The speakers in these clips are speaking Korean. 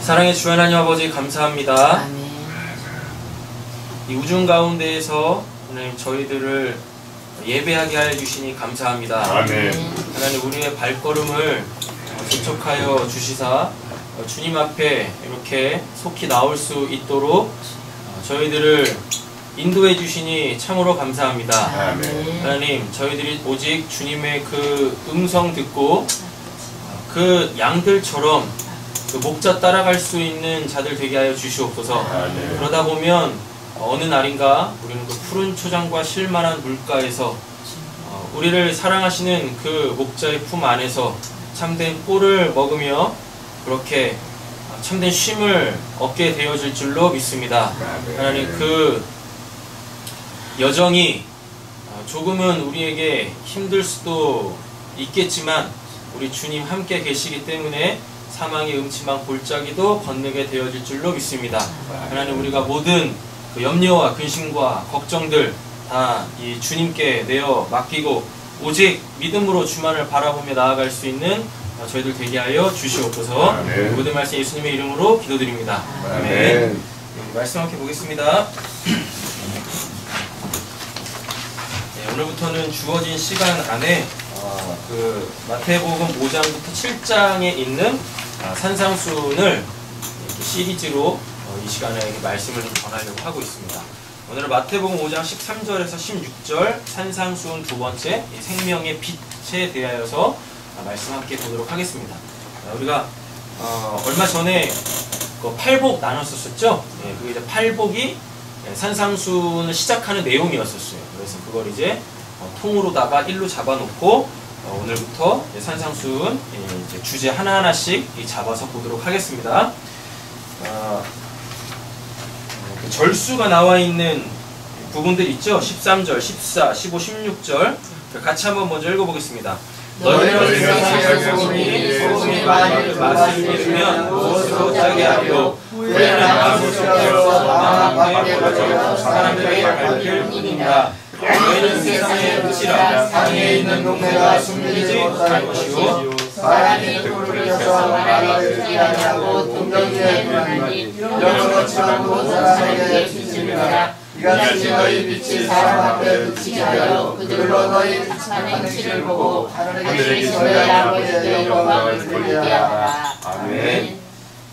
사랑의 주 하나님 아버지 감사합니다. 아멘. 이 우중 가운데에서 하나님 저희들을 예배하게 하여 주시니 감사합니다. 아멘. 하나님 우리의 발걸음을 접촉하여 주시사 주님 앞에 이렇게 속히 나올 수 있도록 저희들을 인도해 주시니 참으로 감사합니다. 아멘. 하나님 저희들이 오직 주님의 그 음성 듣고 그 양들처럼 그 목자 따라갈 수 있는 자들 되게 하여 주시옵소서. 아멘. 그러다 보면 어느 날인가 우리는 그 푸른 초장과 실만한 물가에서 우리를 사랑하시는 그 목자의 품 안에서 참된 꿀을 먹으며 그렇게 참된 쉼을 얻게 되어질 줄로 믿습니다. 하나님 그 여정이 조금은 우리에게 힘들 수도 있겠지만 우리 주님 함께 계시기 때문에 사망의 음침한 골짜기도 건너게 되어질 줄로 믿습니다. 하나님 우리가 모든 그 염려와 근심과 걱정들 다 이 주님께 내어 맡기고 오직 믿음으로 주만을 바라보며 나아갈 수 있는 저희들 되게 하여 주시옵소서. 모든 말씀 예수님의 이름으로 기도드립니다. 아멘. 말씀 함께 보겠습니다. 네, 오늘부터는 주어진 시간 안에 그 마태복음 5장부터 7장에 있는 산상순을 시리즈로 이 시간에 말씀을 좀 전하려고 하고 있습니다. 오늘은 마태복음 5장 13절에서 16절 산상순 두 번째 생명의 빛에 대하여서 말씀 함께 보도록 하겠습니다. 우리가 얼마 전에 그 팔복 나눴었죠. 네, 그 이제 팔복이 산상순을 시작하는 내용이었었어요. 그래서 그걸 이제 통으로다가 일로 잡아놓고 오늘부터 산상순 이제 주제 하나하나씩 잡아서 보도록 하겠습니다. 절수가 나와 있는 부분들 있죠? 13절, 14, 15, 16절 같이 한번 먼저 읽어보겠습니다. 너희는 세상의 소금이 소금이 만일 맛을 잃으면 무엇으로 짜게 하리요? 후에는 아무것도 마음 밖에 퍼져 사람들에게 밝힐 뿐이니라. 너희는 세상의 빛이라. 상에 있는 동네가 숨기지 못할 것이요 사람이 꿀을 켜서 나를 듣게 하냐고 동정이에 두나니 영어치 말고 사람에게 비치리라. 이같이 너희 빛이 사람 앞에 비치게 하여 그들로 너희 빛나는 행실을 보고 하늘에 계신 너희 아버지의 영광을 보게 하라. 아멘.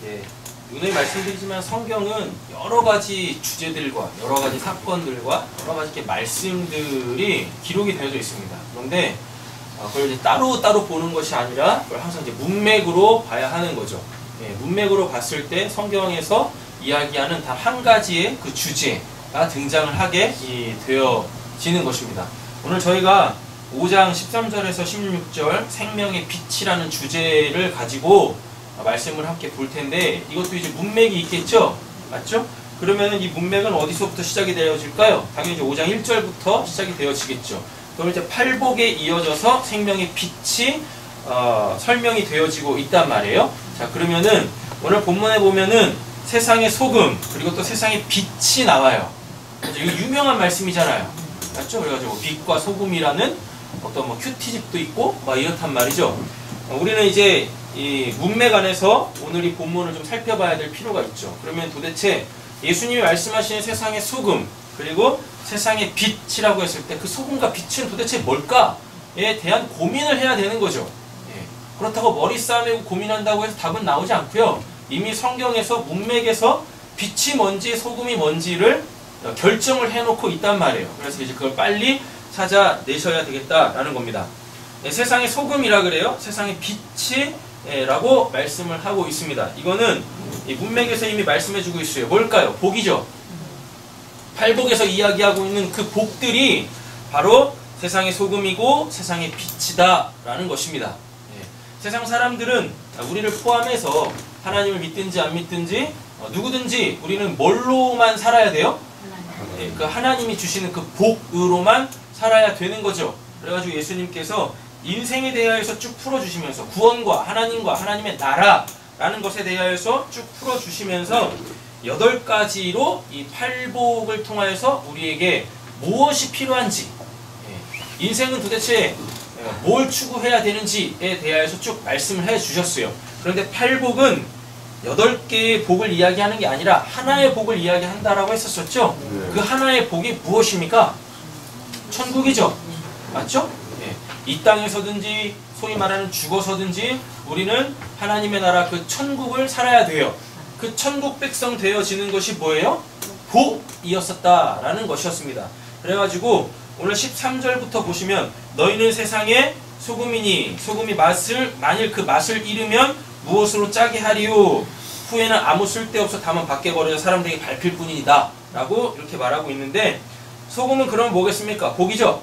예, 오늘 말씀드리지만 성경은 여러 가지 주제들과 여러 가지 사건들과 여러 가지 이렇게 말씀들이 기록이 되어져 있습니다. 그런데 그걸 이제 따로 보는 것이 아니라 그걸 항상 이제 문맥으로 봐야 하는 거죠. 예, 문맥으로 봤을 때 성경에서 이야기하는 단 한 가지의 그 주제가 등장을 하게 되어지는 것입니다. 오늘 저희가 5장 13절에서 16절 생명의 빛이라는 주제를 가지고 말씀을 함께 볼 텐데 이것도 이제 문맥이 있겠죠? 맞죠? 그러면은 이 문맥은 어디서부터 시작이 되어질까요? 당연히 이제 5장 1절부터 시작이 되어지겠죠. 그럼 이제 팔복에 이어져서 생명의 빛이 설명이 되어지고 있단 말이에요. 자, 그러면은 오늘 본문에 보면은 세상의 소금 그리고 또 세상의 빛이 나와요. 이거 유명한 말씀이잖아요. 맞죠? 그래가지고 빛과 소금이라는 어떤 뭐 큐티집도 있고 막 이렇단 말이죠. 우리는 이제 이 문맥 안에서 오늘 이 본문을 좀 살펴봐야 될 필요가 있죠. 그러면 도대체 예수님이 말씀하시는 세상의 소금 그리고 세상의 빛이라고 했을 때 그 소금과 빛은 도대체 뭘까에 대한 고민을 해야 되는 거죠. 예. 그렇다고 머리 싸매고 고민한다고 해서 답은 나오지 않고요. 이미 성경에서 문맥에서 빛이 뭔지 소금이 뭔지를 결정을 해놓고 있단 말이에요. 그래서 이제 그걸 빨리 찾아내셔야 되겠다라는 겁니다. 예, 세상의 소금이라 그래요. 세상의 빛이 라고 말씀을 하고 있습니다. 이거는 이 문맥에서 이미 말씀해주고 있어요. 뭘까요? 복이죠. 팔복에서 이야기하고 있는 그 복들이 바로 세상의 소금이고 세상의 빛이다 라는 것입니다. 예. 세상 사람들은 우리를 포함해서 하나님을 믿든지 안 믿든지 누구든지 우리는 뭘로만 살아야 돼요? 예, 그 하나님이 주시는 그 복으로만 살아야 되는 거죠. 그래가지고 예수님께서 인생에 대하여서 쭉 풀어주시면서 구원과 하나님과 하나님의 나라라는 것에 대하여서 쭉 풀어주시면서 8가지로 이 팔복을 통하여서 우리에게 무엇이 필요한지 인생은 도대체 뭘 추구해야 되는지에 대하여서 쭉 말씀을 해주셨어요. 그런데 팔복은 8개의 복을 이야기하는 게 아니라 하나의 복을 이야기한다라고 했었죠. 그 하나의 복이 무엇입니까? 천국이죠. 맞죠? 예. 이 땅에서든지 소위 말하는 죽어서든지 우리는 하나님의 나라 그 천국을 살아야 돼요. 그 천국 백성 되어지는 것이 뭐예요? 복이었었다라는 것이었습니다. 그래가지고 오늘 13절부터 보시면 너희는 세상의 소금이니 소금이 만일 그 맛을 잃으면 무엇으로 짜게 하리요? 후에는 아무 쓸데없어 다만 밖에 버려져 사람들에게 밟힐 뿐이다 라고 이렇게 말하고 있는데, 소금은 그러면 뭐겠습니까? 복이죠?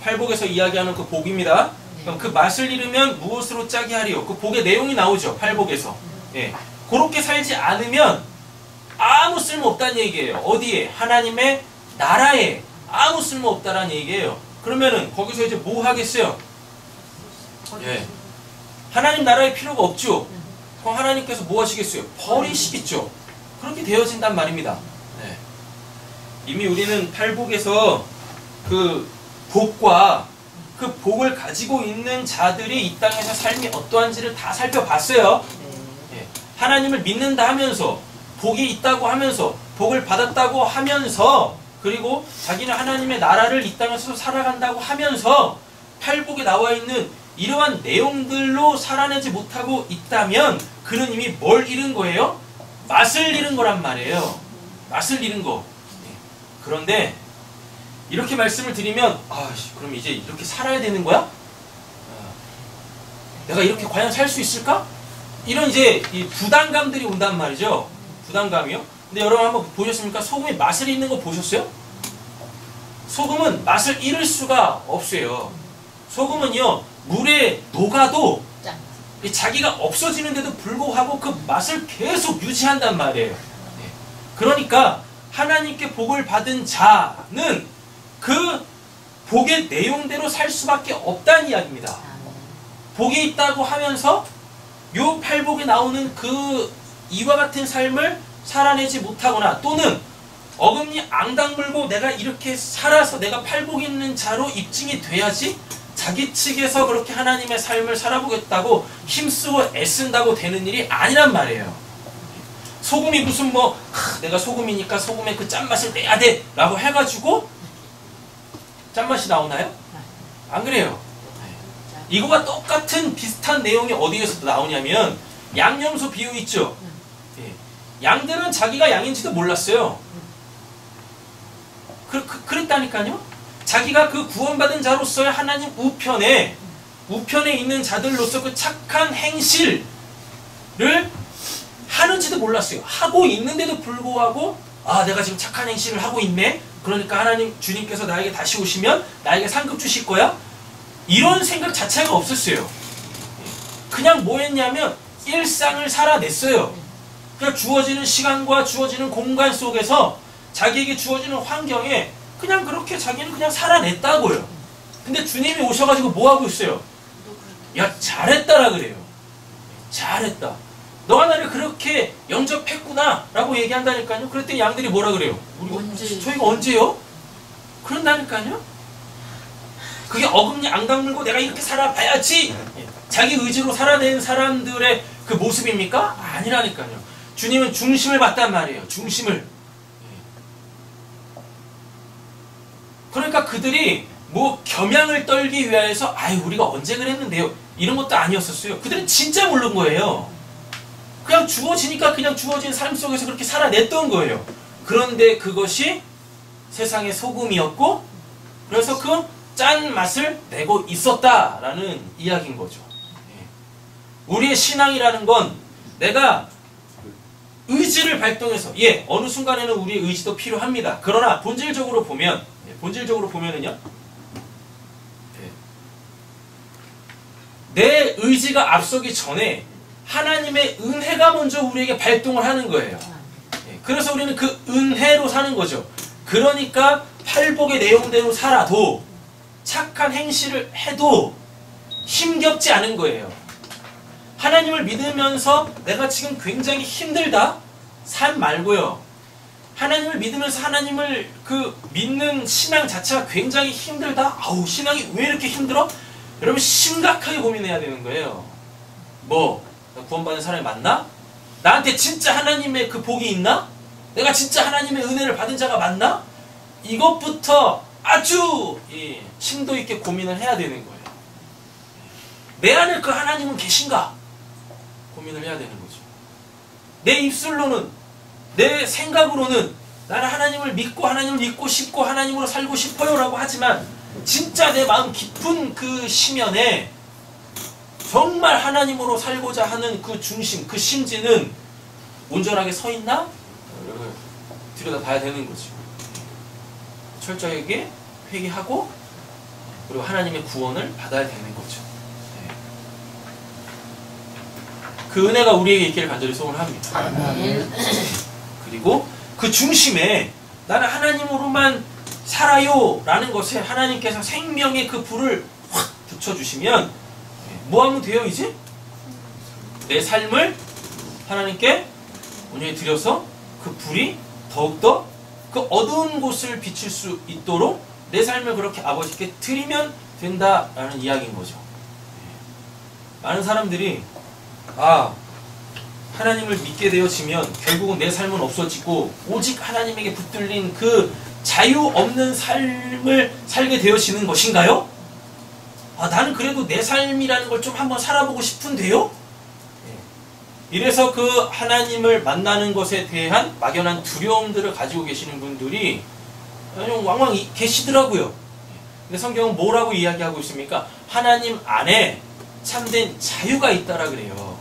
팔복에서 이야기하는 그 복입니다. 그럼 그 맛을 잃으면 무엇으로 짜게 하리요? 그 복의 내용이 나오죠. 팔복에서. 예. 그렇게 살지 않으면 아무 쓸모 없다는 얘기예요. 어디에? 하나님의 나라에 아무 쓸모 없다라는 얘기예요. 그러면은 거기서 이제 뭐 하겠어요? 예. 하나님 나라에 필요가 없죠. 그럼 하나님께서 뭐 하시겠어요? 버리시겠죠. 그렇게 되어진단 말입니다. 네. 이미 우리는 팔복에서 그 복과 그 복을 가지고 있는 자들이 이 땅에서 삶이 어떠한지를 다 살펴봤어요. 예. 하나님을 믿는다 하면서 복이 있다고 하면서 복을 받았다고 하면서 그리고 자기는 하나님의 나라를 이 땅에서 살아간다고 하면서 팔복에 나와 있는 이러한 내용들로 살아내지 못하고 있다면 그는 이미 뭘 잃은 거예요? 맛을 잃은 거란 말이에요. 맛을 잃은 거. 그런데 이렇게 말씀을 드리면 그럼 이제 이렇게 살아야 되는 거야? 내가 이렇게 과연 살 수 있을까? 이런 이제 이 부담감들이 온단 말이죠. 부담감이요. 근데 여러분 한번 보셨습니까? 소금이 맛을 잃는 거 보셨어요? 소금은 맛을 잃을 수가 없어요. 소금은요 물에 녹아도 자기가 없어지는데도 불구하고 그 맛을 계속 유지한단 말이에요. 그러니까 하나님께 복을 받은 자는 그 복의 내용대로 살 수밖에 없다는 이야기입니다. 복이 있다고 하면서 요 팔복에 나오는 그 이와 같은 삶을 살아내지 못하거나 또는 어금니 앙당 물고 내가 이렇게 살아서 내가 팔복 있는 자로 입증이 돼야지 자기 측에서 그렇게 하나님의 삶을 살아보겠다고 힘쓰고 애쓴다고 되는 일이 아니란 말이에요. 소금이 무슨 내가 소금이니까 소금의 그 짠맛을 내야 돼 라고 해가지고 짠맛이 나오나요? 안 그래요. 이거가 똑같은 비슷한 내용이 어디에서도 나오냐면 양념소 비유 있죠. 양들은 자기가 양인지도 몰랐어요. 그랬다니까요. 자기가 그 구원받은 자로서의 하나님 우편에 있는 자들로서 그 착한 행실을 하는지도 몰랐어요. 하고 있는데도 불구하고 내가 지금 착한 행실을 하고 있네. 그러니까 하나님 주님께서 나에게 다시 오시면 나에게 상급 주실 거야. 이런 생각 자체가 없었어요. 그냥 뭐 했냐면 일상을 살아냈어요. 그냥 주어지는 시간과 주어지는 공간 속에서 자기에게 주어지는 환경에 그냥 그렇게 자기는 그냥 살아냈다고요. 근데 주님이 오셔가지고 뭐 하고 있어요? 야 잘했다라 그래요. 잘했다. 너가 나를 그렇게 영접했구나 라고 얘기한다니까요. 그랬더니 양들이 뭐라 그래요? 저희가 언제요? 그런다니까요. 그게 어금니 앙당 물고 내가 이렇게 살아봐야지 자기 의지로 살아낸 사람들의 그 모습입니까? 아니라니까요. 주님은 중심을 봤단 말이에요. 중심을. 그러니까 그들이 뭐 겸양을 떨기 위해서 우리가 언제 그랬는데요 이런 것도 아니었었어요. 그들은 진짜 모르는 거예요. 그냥 주어지니까 그냥 주어진 삶 속에서 그렇게 살아냈던 거예요. 그런데 그것이 세상의 소금이었고 그래서 그 짠맛을 내고 있었다라는 이야기인 거죠. 우리의 신앙이라는 건 내가 의지를 발동해서 어느 순간에는 우리의 의지도 필요합니다. 그러나 본질적으로 보면은요 내 의지가 앞서기 전에 하나님의 은혜가 먼저 우리에게 발동을 하는 거예요. 그래서 우리는 그 은혜로 사는 거죠. 그러니까 팔복의 내용대로 살아도 착한 행실을 해도 힘겹지 않은 거예요. 하나님을 믿으면서 내가 지금 굉장히 힘들다? 삶 말고요. 하나님을 믿으면서 하나님을 믿는 신앙 자체가 굉장히 힘들다? 신앙이 왜 이렇게 힘들어? 여러분 심각하게 고민해야 되는 거예요. 나 구원받은 사람이 맞나? 나한테 진짜 하나님의 그 복이 있나? 내가 진짜 하나님의 은혜를 받은 자가 맞나? 이것부터 아주 심도 있게 고민을 해야 되는 거예요. 내 안에 그 하나님은 계신가? 고민을 해야 되는 거죠. 내 입술로는, 내 생각으로는 나는 하나님을 믿고 싶고 하나님으로 살고 싶어요 라고 하지만 진짜 내 마음 깊은 그 심연에 정말 하나님으로 살고자 하는 그 중심, 그 심지는 온전하게 서 있나? 들여다봐야 되는 거죠. 철저하게 회개하고 그리고 하나님의 구원을 받아야 되는 거죠. 그 은혜가 우리에게 있기를 간절히 소원합니다. 그리고 그 중심에 나는 하나님으로만 살아요 라는 것에 하나님께서 생명의 그 불을 확 붙여주시면 뭐 하면 돼요 이제? 내 삶을 하나님께 온전히 드려서 그 불이 더욱더 그 어두운 곳을 비출 수 있도록 내 삶을 그렇게 아버지께 드리면 된다라는 이야기인 거죠. 많은 사람들이 하나님을 믿게 되어지면 결국은 내 삶은 없어지고 오직 하나님에게 붙들린 그 자유 없는 삶을 살게 되어지는 것인가요? 나는 그래도 내 삶이라는 걸 좀 한번 살아보고 싶은데요? 이래서 그 하나님을 만나는 것에 대한 막연한 두려움들을 가지고 계시는 분들이 왕왕 계시더라고요. 근데 성경은 뭐라고 이야기하고 있습니까? 하나님 안에 참된 자유가 있다라 그래요.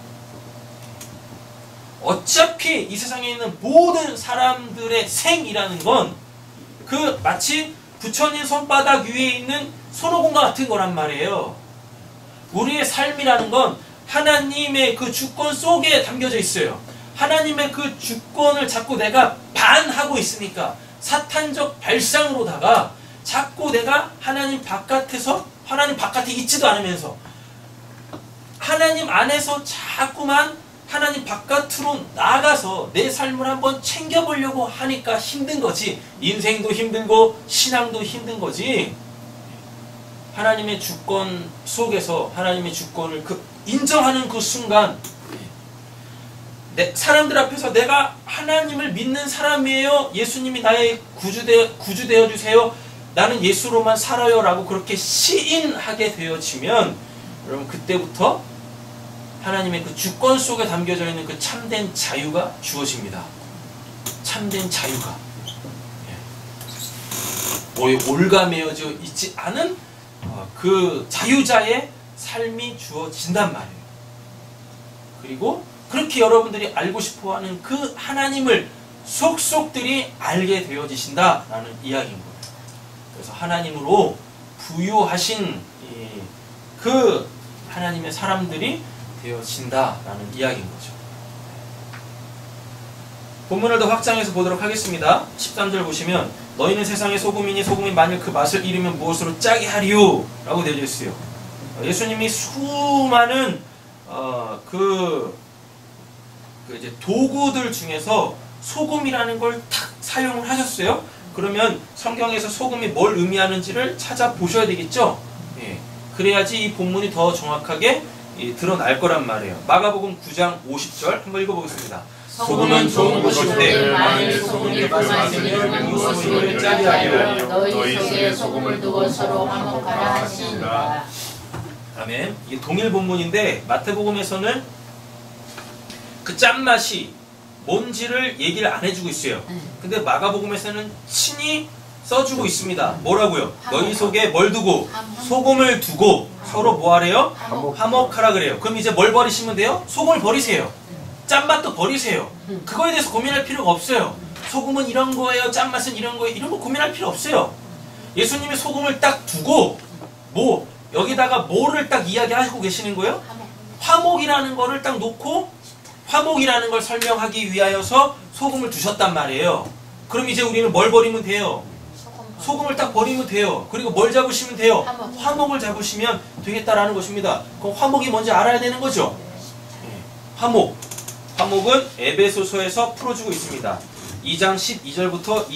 어차피 이 세상에 있는 모든 사람들의 생이라는 건 그 마치 부처님 손바닥 위에 있는 손오공과 같은 거란 말이에요. 우리의 삶이라는 건 하나님의 그 주권 속에 담겨져 있어요. 하나님의 그 주권을 자꾸 내가 반하고 있으니까 사탄적 발상으로다가 자꾸 내가 하나님 바깥에 있지도 않으면서 하나님 안에서 자꾸만 하나님 바깥으로 나가서 내 삶을 한번 챙겨보려고 하니까 힘든 거지. 인생도 힘들고 신앙도 힘든 거지. 하나님의 주권 속에서 하나님의 주권을 인정하는 그 순간 사람들 앞에서 내가 하나님을 믿는 사람이에요. 예수님이 나의 구주되어 주세요. 나는 예수로만 살아요 라고 그렇게 시인하게 되어지면 여러분 그때부터 하나님의 그 주권 속에 담겨져 있는 그 참된 자유가 주어집니다. 참된 자유가 뭐에 올가매어져 있지 않은 그 자유자의 삶이 주어진단 말이에요. 그리고 그렇게 여러분들이 알고 싶어하는 그 하나님을 속속들이 알게 되어지신다라는 이야기인 거예요. 그래서 하나님으로 부유하신 그 하나님의 사람들이 되어진다라는 이야기인 거죠. 본문을 더 확장해서 보도록 하겠습니다. 13절 보시면 너희는 세상의 소금이니 소금이 만일 그 맛을 잃으면 무엇으로 짜게 하리요? 라고 되어져 있어요. 예수님이 수많은 이제 도구들 중에서 소금이라는 걸 탁 사용을 하셨어요. 그러면 성경에서 소금이 뭘 의미하는지를 찾아보셔야 되겠죠? 그래야지 이 본문이 더 정확하게 드러날 거란 말이에요. 마가복음 9장 50절 한번 읽어보겠습니다. 소금은 좋은 것인데 만일 소금이 그 맛을 잃으면 무엇으로 짜게 하리요? 너희 속에 소금을 두고 서로 화목하라 하시니라. 아멘. 이게 동일 본문인데 마태복음에서는 그 짠맛이 뭔지를 얘기를 안 해주고 있어요. 근데 마가복음에서는 친히 써주고 있습니다. 뭐라고요? 너희 속에 뭘 두고? 소금을 두고 서로 뭐 하래요? 화목하라 그래요. 그럼 이제 뭘 버리시면 돼요? 소금을 버리세요. 짠맛도 버리세요. 그거에 대해서 고민할 필요가 없어요. 소금은 이런 거예요. 짠맛은 이런 거예요. 이런 거 고민할 필요 없어요. 예수님이 소금을 딱 두고 여기다가 뭐를 딱 이야기하고 계시는 거예요? 화목이라는 거를 딱 놓고 화목이라는 걸 설명하기 위하여서 소금을 두셨단 말이에요. 그럼 이제 우리는 뭘 버리면 돼요? 소금을 딱 버리면 돼요. 그리고 뭘 잡으시면 돼요? 화목을 잡으시면 되겠다라는 것입니다. 그럼 화목이 뭔지 알아야 되는 거죠? 화목은 에베소서에서 풀어주고 있습니다. 2장 12절부터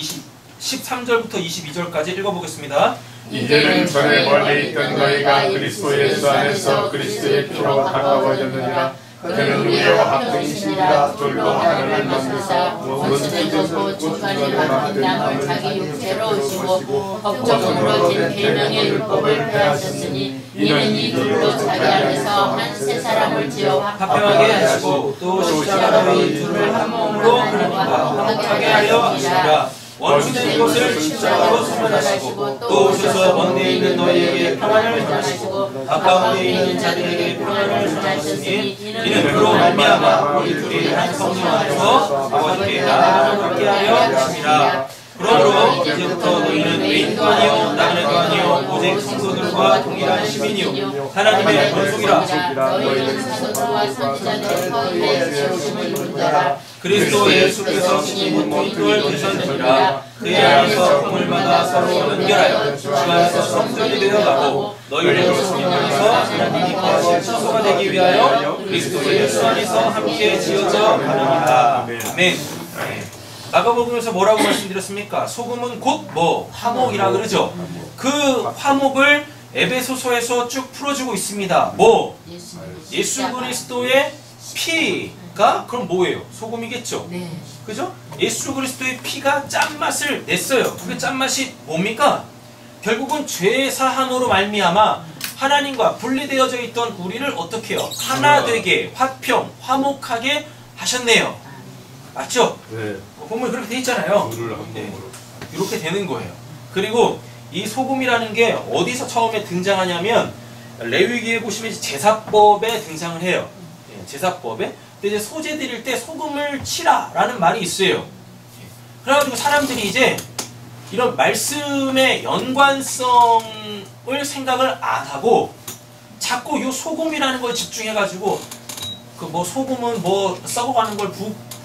13절부터 22절까지 읽어보겠습니다. 이제는 전에 멀리 있던 너희가 그리스도 예수 안에서 그리스도의 피로 가까워졌느니라. 그는 우리와 합동이시니라. 둘로 하나를 만드사 원수된 것고 중간에 막힌 남을 자기 육체로 오시고 법적으로 진 계명의 율법을 폐하셨으니 이는 이 둘로 자기 안에서 한 세 사람을 지어 화평하게 하시고 또 십자가로 이 둘을 한 몸으로 하나님과 화목하게 하려 하시니라. 원수된 것을 십자가로 소멸하시고 또 오셔서 먼데 있는 너희에게 평안을 전하시고 가까운데 있는 자들에게 평안을 전하셨으니 이는 그로 말미암아 우리 둘이 한 성령 안에서 아버지께 나아가는 함께 하려 하시니라. 그러므로 이제부터 너희는 외인도 아니요 나그네도 아니요 오직 성도들과 동일한 시민이요 하나님의 권속이라. 너희는 사도들과 선지자들의 허위에 지으심을 이루더라. 그리스도 예수께서 친히 모퉁이돌 되셨느니라. 그의 안에서 건물마다 서로 연결하여 주 안에서 성전이 되어가고 너희를 예수님께서 하나님이 거하실 처소가 되기 위하여 그리스도 예수 안에서 함께 지어져 가느니라. 아멘. 마가복음에서 뭐라고 말씀드렸습니까? 소금은 곧 뭐 화목이라 그러죠. 그 화목을 에베소서에서 쭉 풀어주고 있습니다. 뭐 예수 그리스도의 피가 그럼 뭐예요? 소금이겠죠. 네. 그죠? 예수 그리스도의 피가 짠맛을 냈어요. 그 짠맛이 뭡니까? 결국은 죄 사함으로 말미암아 하나님과 분리되어져 있던 우리를 어떻게 해요? 하나 되게 화평, 화목하게 하셨네요. 맞죠? 네. 보면 그렇게 돼 있잖아요. 네. 이렇게 되는 거예요. 그리고 이 소금이라는 게 어디서 처음에 등장하냐면 레위기에 보시면 제사법에 등장을 해요. 제사법에. 근데 이제 소제 드릴 때 소금을 치라라는 말이 있어요. 그래가지고 사람들이 이제 이런 말씀의 연관성을 생각을 안 하고 자꾸 이 소금이라는 걸 집중해가지고 그 뭐 소금은 뭐 썩어가는 걸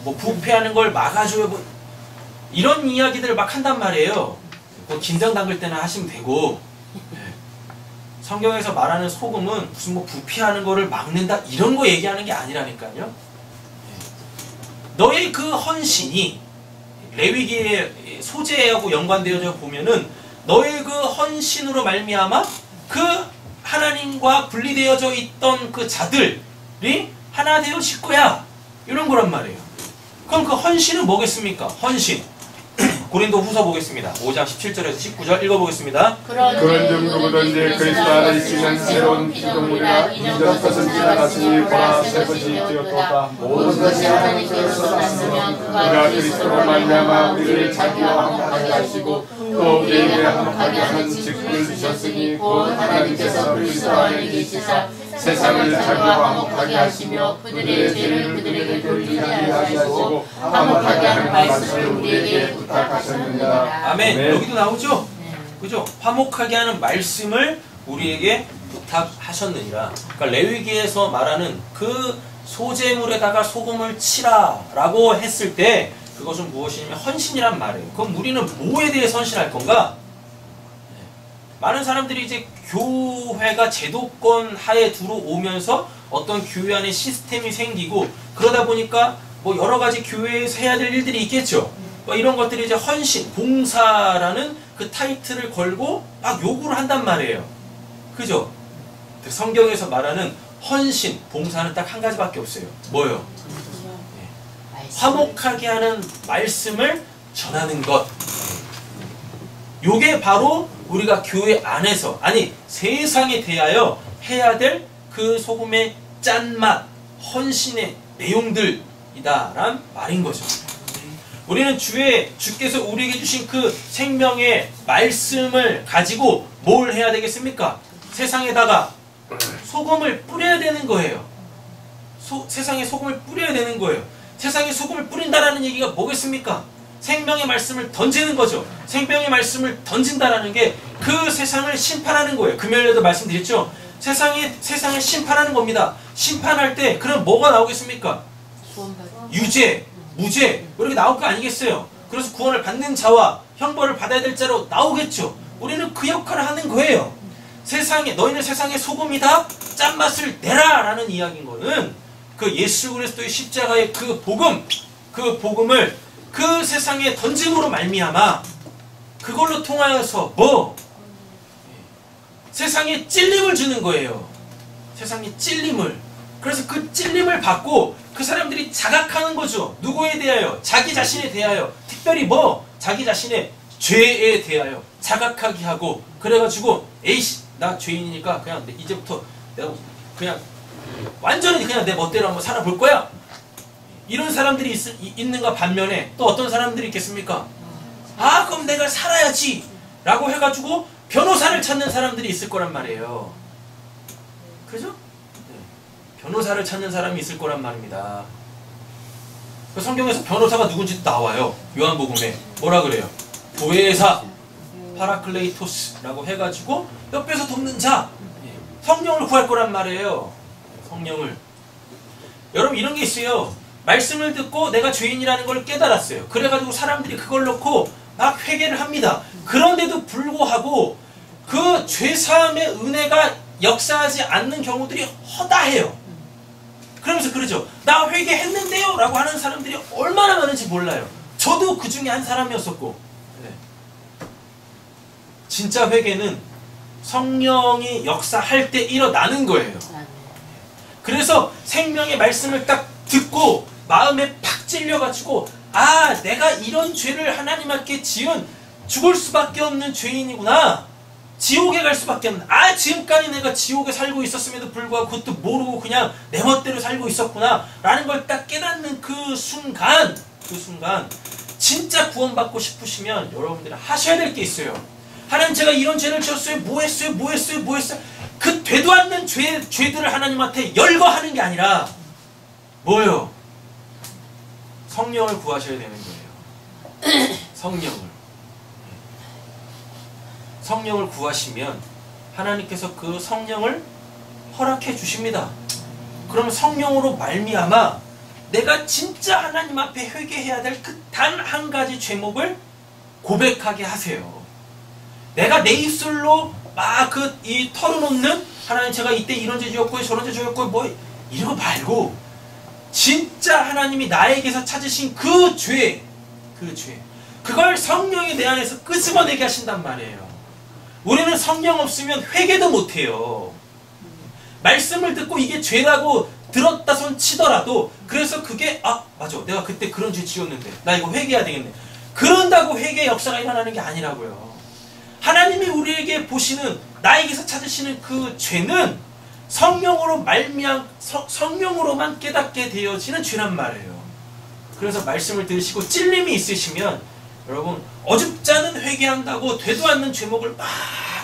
부패하는 걸 막아줘요. 뭐 이런 이야기들을 막 한단 말이에요. 뭐 긴장 담글 때나 하시면 되고. 성경에서 말하는 소금은 무슨 뭐 부패하는 거를 막는다 이런 거 얘기하는 게 아니라니까요. 너의 그 헌신이 레위기의 소재하고 연관되어져 보면은 너의 그 헌신으로 말미암아 그 하나님과 분리되어져 있던 그 자들이 하나 되어질 거야. 이런 거란 말이에요. 그럼 그 헌신은 뭐겠습니까? 헌신. 고린도 후서 보겠습니다. 5장 17절에서 19절 읽어보겠습니다. 그런즉 누구든지 그리스도 안에 있으면 새로운 피조물이라 이전 것은 지나갔으니 보라 새 것이 되었도다. 모든 것이 하나님께서 났으면 그가 그리스도로 말미암아 우리를 자기와 화목하게 하시고 또 우리에게 화목하게 하는 직분을 주셨으니 곧 하나님께서 그리스도 안에 계시사 세상을 자기와 화목하게 하시며 그들의 죄를 그들에게 돌리게 하시고 화목하게 하는 말씀을 우리에게 부탁하셨느니라. 아멘. 네. 여기도 나오죠? 그죠? 화목하게 하는 말씀을 우리에게 부탁하셨느니라. 그러니까 레위기에서 말하는 그 소재물에다가 소금을 치라라고 했을 때 그것은 무엇이냐면 헌신이란 말이에요. 그럼 우리는 뭐에 대해서 헌신할 건가? 많은 사람들이 이제 교회가 제도권 하에 들어오면서 어떤 교회 안에 시스템이 생기고 그러다 보니까 뭐 여러 가지 교회에서 해야 될 일들이 있겠죠. 뭐 이런 것들이 이제 헌신, 봉사라는 그 타이틀을 걸고 막 요구를 한단 말이에요. 그죠? 성경에서 말하는 헌신, 봉사는 딱 한 가지밖에 없어요. 뭐요? 화목하게 하는 말씀을 전하는 것. 요게 바로 우리가 교회 안에서 아니 세상에 대하여 해야 될 그 소금의 짠맛, 헌신의 내용들이다란 말인 거죠. 우리는 주께서 우리에게 주신 그 생명의 말씀을 가지고 뭘 해야 되겠습니까? 세상에다가 소금을 뿌려야 되는 거예요. 세상에 소금을 뿌려야 되는 거예요. 세상에 소금을 뿌린다라는 얘기가 뭐겠습니까? 생명의 말씀을 던지는 거죠. 생명의 말씀을 던진다라는 게 그 세상을 심판하는 거예요. 금요일에도 말씀드렸죠. 세상을 심판하는 겁니다. 심판할 때 그럼 뭐가 나오겠습니까? 유죄, 무죄 이렇게 나올 거 아니겠어요. 그래서 구원을 받는 자와 형벌을 받아야 될 자로 나오겠죠. 우리는 그 역할을 하는 거예요. 너희는 세상의 소금이다. 짠맛을 내라 라는 이야기인 거는 그 예수 그리스도의 십자가의 그 복음을 그 세상에 던짐으로 말미암아 그걸로 통하여서 뭐 세상에 찔림을 주는 거예요. 세상에 찔림을. 그래서 그 찔림을 받고 그 사람들이 자각하는 거죠. 누구에 대하여? 자기 자신에 대하여. 특별히 뭐? 자기 자신의 죄에 대하여 자각하게 하고, 그래가지고 에이씨 나 죄인이니까 그냥 이제부터 내가 그냥 완전히 그냥 내 멋대로 한번 살아볼 거야. 이런 사람들이 있는가 반면에 또 어떤 사람들이 있겠습니까? 아 그럼 내가 살아야지 라고 해가지고 변호사를 찾는 사람들이 있을 거란 말이에요. 그죠? 네. 변호사를 찾는 사람이 있을 거란 말입니다. 그 성경에서 변호사가 누군지도 나와요. 요한복음에 뭐라 그래요? 보혜사 파라클레이토스라고 해가지고 옆에서 돕는 자, 성령을 구할 거란 말이에요. 성령을. 여러분 이런 게 있어요. 말씀을 듣고 내가 죄인이라는 걸 깨달았어요. 그래가지고 사람들이 그걸 놓고 막 회개를 합니다. 그런데도 불구하고 그 죄사함의 은혜가 역사하지 않는 경우들이 허다해요. 그러면서 그러죠. 나 회개했는데요 라고 하는 사람들이 얼마나 많은지 몰라요. 저도 그 중에 한 사람이었었고. 네. 진짜 회개는 성령이 역사할 때 일어나는 거예요. 그래서 생명의 말씀을 딱 듣고 마음에 팍 찔려가지고 아 내가 이런 죄를 하나님께 지은 죽을 수밖에 없는 죄인이구나. 지옥에 갈 수밖에 없는, 아 지금까지 내가 지옥에 살고 있었음에도 불구하고 그것도 모르고 그냥 내 멋대로 살고 있었구나 라는 걸 딱 깨닫는 그 순간 진짜 구원받고 싶으시면 여러분들은 하셔야 될 게 있어요. 하나님 제가 이런 죄를 지었어요. 뭐 했어요? 그 되도 않는 죄들을 하나님한테 열거하는 게 아니라 뭐예요? 성령을 구하셔야 되는 거예요. 성령을 구하시면 하나님께서 그 성령을 허락해 주십니다. 그러면 성령으로 말미암아 내가 진짜 하나님 앞에 회개해야 될 그 단 한 가지 죄목을 고백하게 하세요. 내가 내 입술로 막 이 털어놓는 하나님 제가 이때 이런 죄 지었고 저런 죄 지었고 뭐 이런 거 말고 진짜 하나님이 나에게서 찾으신 그 죄 그걸 성령이 내 안에서 끄집어내게 하신단 말이에요. 우리는 성령 없으면 회개도 못해요. 말씀을 듣고 이게 죄라고 들었다 손 치더라도 그래서 그게 아 맞아 내가 그때 그런 죄 지었는데 나 이거 회개해야 되겠네 그런다고 회개의 역사가 일어나는 게 아니라고요. 하나님이 우리에게 보시는 나에게서 찾으시는 그 죄는 성령으로만 깨닫게 되어지는 죄란 말이에요. 그래서 말씀을 들으시고 찔림이 있으시면 여러분 어줍지 않은 회개한다고 되도 않는 죄목을 막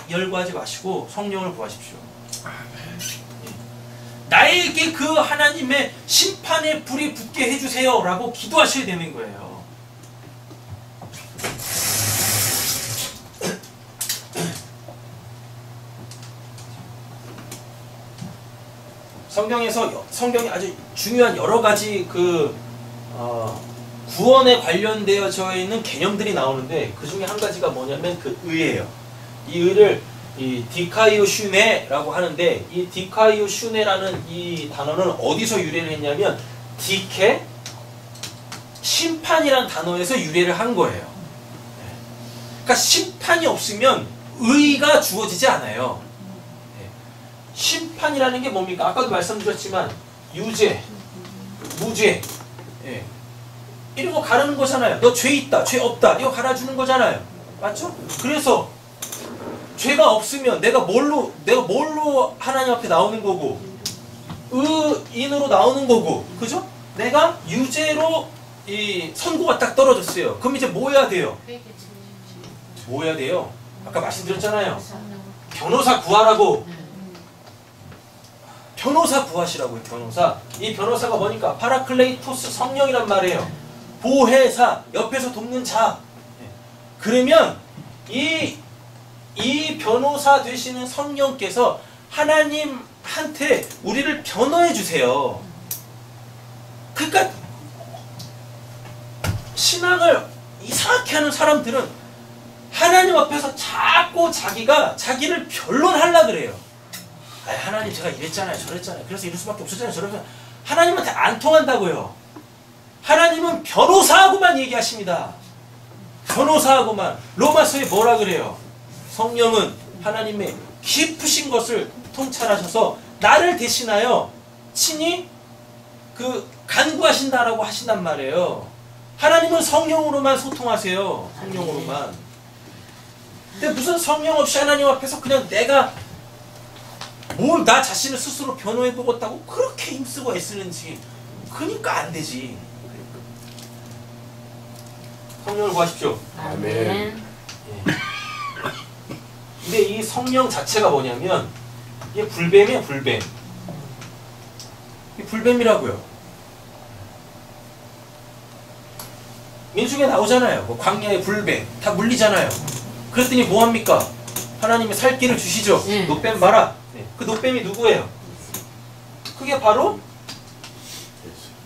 열거하지 마시고 성령을 구하십시오. 나에게 그 하나님의 심판의 불이 붙게 해주세요 라고 기도하셔야 되는 거예요. 성경에 아주 중요한 여러 가지 구원에 관련되어져 있는 개념들이 나오는데 그 중에 한 가지가 뭐냐면 그 의예요. 이 의를 디카이오슈네라고 하는데 이 디카이오슈네라는 이 단어는 어디서 유래를 했냐면 디케 심판이란 단어에서 유래를 한 거예요. 그러니까 심판이 없으면 의가 주어지지 않아요. 심판이라는 게 뭡니까? 아까도 말씀드렸지만 유죄, 무죄 이런 거 가르는 거잖아요. 너 죄 있다, 죄 없다 이거 갈아주는 거잖아요. 맞죠? 그래서 죄가 없으면 내가 뭘로 하나님 앞에 나오는 거고 의인으로 나오는 거고 그죠? 내가 유죄로 이 선고가 딱 떨어졌어요. 그럼 이제 뭐 해야 돼요? 뭐 해야 돼요? 아까 말씀드렸잖아요. 변호사 구하라고. 변호사 구하시라고요. 변호사. 이 변호사가 뭐니까 파라클레이토스 성령이란 말이에요. 보혜사 옆에서 돕는 자. 그러면 이 변호사 되시는 성령께서 하나님한테 우리를 변호해 주세요. 그러니까 신앙을 이상하게 하는 사람들은 하나님 앞에서 자꾸 자기를 변론하려고 그래요. 아, 하나님 제가 이랬잖아요 저랬잖아요 그래서 이럴 수밖에 없었잖아요 저랬잖아요. 하나님한테 안 통한다고요. 하나님은 변호사하고만 얘기하십니다. 변호사하고만. 로마서에 뭐라 그래요? 성령은 하나님의 깊으신 것을 통찰하셔서 나를 대신하여 친히 간구하신다라고 하신단 말이에요. 하나님은 성령으로만 소통하세요. 성령으로만. 근데 무슨 성령 없이 하나님 앞에서 그냥 내가 뭘 나 자신을 스스로 변호해 보겠다고 그렇게 힘쓰고 애쓰는지. 그러니까 안 되지. 성령을 구하십시오. 아멘. 근데 이 성령 자체가 뭐냐면 이게 불뱀이에요. 불뱀. 이 불뱀이라고요. 민수기에 나오잖아요. 뭐 광야의 불뱀 다 물리잖아요. 그랬더니 뭐합니까? 하나님이 살 길을 주시죠. 네. 노뱀 봐라. 그 노뱀이 누구예요? 그게 바로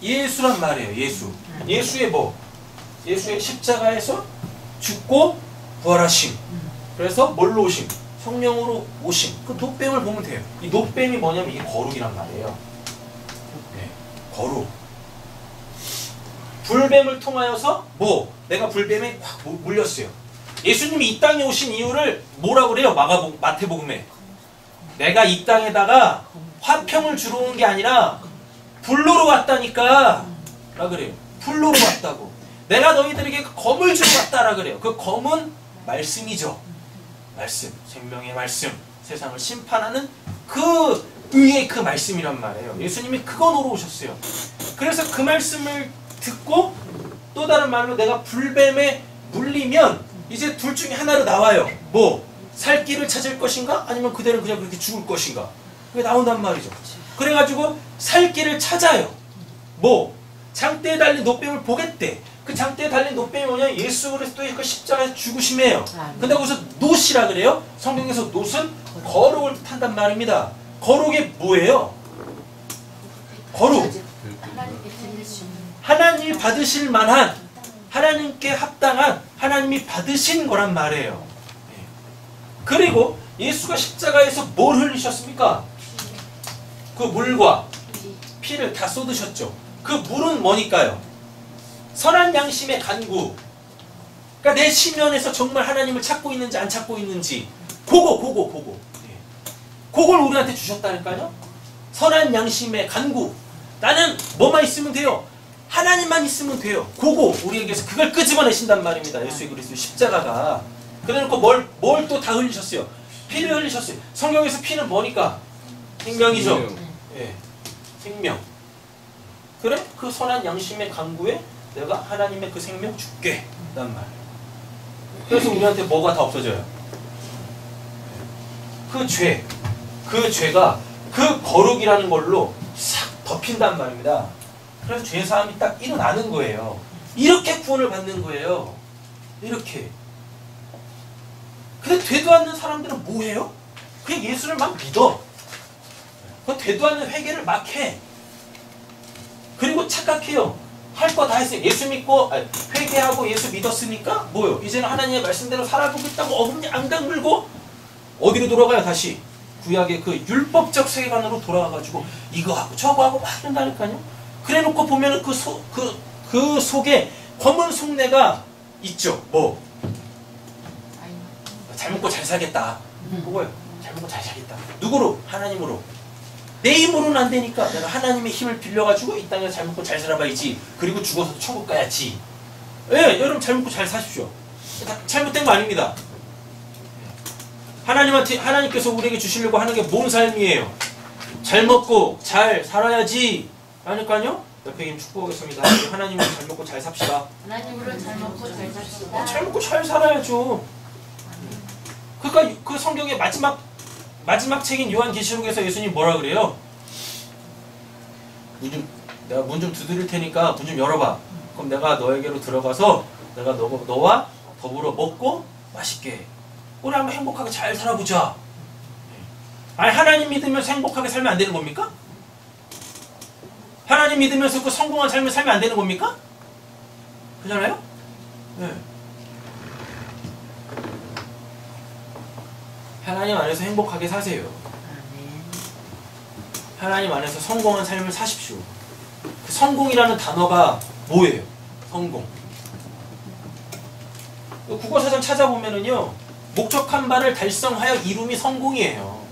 예수란 말이에요. 예수. 예수의 뭐? 예수의 십자가에서 죽고 부활하심. 그래서 뭘로 오심? 성령으로 오심. 그 노뱀을 보면 돼요. 이 노뱀이 뭐냐면 이게 거룩이란 말이에요. 네, 거룩. 불뱀을 통하여서 뭐? 내가 불뱀에 확 물렸어요. 예수님이 이 땅에 오신 이유를 뭐라고 그래요? 마태복음에. 내가 이 땅에다가 화평을 주러 온 게 아니라 불로로 왔다니까 라 그래요. 불로로 왔다고. 내가 너희들에게 검을 주러 왔다라 그래요. 그 검은 말씀이죠. 말씀, 생명의 말씀, 세상을 심판하는 그 의의 그 말씀이란 말이에요. 예수님이 그거 놓으러 오셨어요. 그래서 그 말씀을 듣고 또 다른 말로 내가 불뱀에 물리면 이제 둘 중에 하나로 나와요. 뭐? 살 길을 찾을 것인가? 아니면 그대로 그냥 그렇게 죽을 것인가? 그게 나온단 말이죠. 그래가지고 살 길을 찾아요. 뭐? 장대에 달린 노뱀을 보겠대. 그 장대에 달린 노뱀이 뭐냐? 예수 그리스도의 그 십자가에서 죽으심이에요. 근데 거기서 노시라 그래요? 성경에서 노는 거룩을 뜻한단 말입니다. 거룩이 뭐예요? 거룩. 하나님이 받으실 만한, 하나님께 합당한, 하나님이 받으신 거란 말이에요. 그리고 예수가 십자가에서 뭘 흘리셨습니까? 그 물과 피를 다 쏟으셨죠. 그 물은 뭐니까요? 선한 양심의 간구. 그러니까 내 심연에서 정말 하나님을 찾고 있는지 안 찾고 있는지 그거. 그걸 우리한테 주셨다니까요. 선한 양심의 간구. 나는 뭐만 있으면 돼요? 하나님만 있으면 돼요. 그거 우리에게서 그걸 끄집어내신단 말입니다. 예수 그리스도 십자가가. 그래놓고 뭘 또 다 흘리셨어요? 피를 흘리셨어요. 성경에서 피는 뭐니까? 생명이죠. 예, 생명. 그래? 그 선한 양심의 간구에 내가 하나님의 그 생명 줄게. 란 말. 그래서 우리한테 뭐가 다 없어져요? 그 죄가 그 거룩이라는 걸로 싹 덮인단 말입니다. 그래서 죄사함이 딱 일어나는 거예요. 이렇게 구원을 받는 거예요. 이렇게. 근데 되도 않는 사람들은 뭐 해요? 그냥 예수를 막 믿어. 그 되도 않는 회개를 막 해. 그리고 착각해요. 할 거 다 했어요. 예수 믿고 회개하고 예수 믿었으니까 뭐요? 이제는 하나님의 말씀대로 살아보겠다고 앙당 물고 어디로 돌아가요? 다시 구약의 그 율법적 세계관으로 돌아가가지고 이거 하고 저거 하고 막 한다니까요. 그래놓고 보면은 그 속에 검은 속내가 있죠. 뭐? 잘 먹고 잘 살겠다. 그거요. 잘 먹고 잘 살겠다. 누구로? 하나님으로. 내 힘으로는 안 되니까 내가 하나님의 힘을 빌려가지고 이 땅에서 잘 먹고 잘 살아봐야지. 그리고 죽어서 천국 가야지. 예, 여러분 잘 먹고 잘 사십시오. 잘못된 거 아닙니다. 하나님께서 우리에게 주시려고 하는 게 뭔 삶이에요? 잘 먹고 잘 살아야지. 아니까요? 옆에 힘 축복하겠습니다. 하나님으로 잘 먹고 잘 삽시다. 하나님으로 잘 먹고 잘 삽시다. 잘 먹고 잘 살아야죠. 그러니까 그 성경의 마지막 책인 요한계시록에서 예수님 뭐라 그래요? 내가 문 좀 두드릴 테니까 문 좀 열어봐. 그럼 내가 너에게로 들어가서 내가 너와 더불어 먹고 맛있게 우리 한번 행복하게 잘 살아보자. 아니 하나님 믿으면서 행복하게 살면 안 되는 겁니까? 하나님 믿으면서 그 성공한 삶을 살면 안 되는 겁니까? 그잖아요? 네. 하나님 안에서 행복하게 사세요. 하나님 안에서 성공한 삶을 사십시오. 그 성공이라는 단어가 뭐예요? 성공. 국어사전 찾아보면은요, 목적한 바를 달성하여 이룸이 성공이에요.